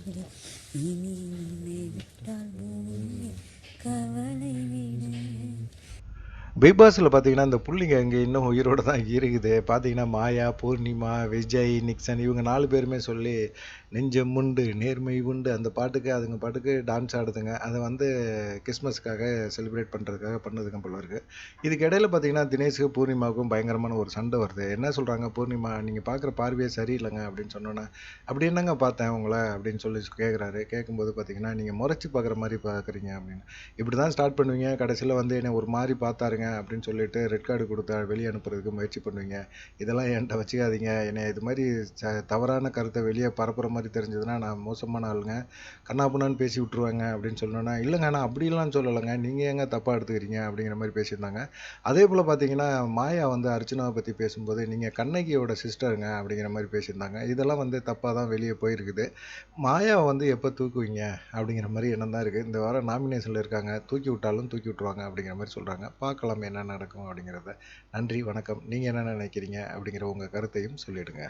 இனி உன்னை விட்டால் பூமி கவலை விடு. பிக் பாஸில் பார்த்தீங்கன்னா இந்த புள்ளிங்க இங்கே இன்னும் உயிரோடு தான் இருக்குது. பார்த்தீங்கன்னா மாயா, பூர்ணிமா, விஜய், நிக்சன் இவங்க 4 பேருமே சொல்லி நெஞ்சம் உண்டு நேர்மை உண்டு அந்த பாட்டுக்கு அதுங்க பாட்டுக்கு டான்ஸ் ஆடுதுங்க. அதை வந்து கிறிஸ்மஸ்க்காக செலிப்ரேட் பண்ணுறதுக்காக பண்ணுதுங்க போல இருக்கு. இதுக்கு இடையில பார்த்தீங்கன்னா தினேஷுக்கு பூர்ணிமாவுக்கும் பயங்கரமான ஒரு சண்டை வருது. என்ன சொல்கிறாங்க, பூர்ணிமா நீங்கள் பார்க்குற பார்வையே சரியில்லைங்க அப்படின்னு சொன்னோன்னே, அப்படி என்னங்க பார்த்தேன் உங்களை அப்படின்னு சொல்லி கேட்குறாரு. கேட்கும்போது பார்த்தீங்கன்னா நீங்கள் முறைச்சி பார்க்குற மாதிரி பார்க்குறீங்க அப்படின்னு. இப்படி தான் ஸ்டார்ட் பண்ணுவீங்க, கடைசியில் வந்து என்னை ஒரு மாதிரி பார்த்தாருங்க அப்படின்னு சொல்லிட்டு ரெட் கார்டு கொடுத்தா வெளியே அனுப்புறதுக்கு முயற்சி பண்ணுவீங்க. இதெல்லாம் என்கிட்ட வச்சுக்காதீங்க. என்னை இது மாதிரி தவறான கருத்தை வெளியே பரப்புற மாதிரி தெரிஞ்சதுன்னா நான் மோசமான ஆளுங்க, கண்ணாப்புண்ணான்னு பேசி விட்ருவாங்க அப்படின்னு சொல்லணுன்னா, இல்லைங்க நான் அப்படிலாம் சொல்லலைங்க, நீங்கள் ஏங்க தப்பாக எடுத்துக்கிறீங்க அப்படிங்கிற மாதிரி பேசியிருந்தாங்க. அதே போல் பார்த்தீங்கன்னா மாயா வந்து அர்ச்சனாவை பற்றி பேசும்போது நீங்கள் கண்ணகியோட சிஸ்டருங்க அப்படிங்கிற மாதிரி பேசியிருந்தாங்க. இதெல்லாம் வந்து தப்பாக தான் வெளியே போயிருக்குது. மாயாவை வந்து எப்போ தூக்குவீங்க அப்படிங்கிற மாதிரி எண்ணம் தான் இருக்குது. இந்த வாரம் நாமினேஷனில் இருக்காங்க, தூக்கி விட்டாலும் தூக்கி விட்ருவாங்க அப்படிங்கிற மாதிரி சொல்கிறாங்க. பார்க்கலாம் என்ன நடக்கும் அப்படிங்கிறத. நன்றி, வணக்கம். நீங்கள் என்ன நினைக்கிறீங்க அப்படிங்கிற உங்கள் கருத்தையும் சொல்லிவிடுங்க.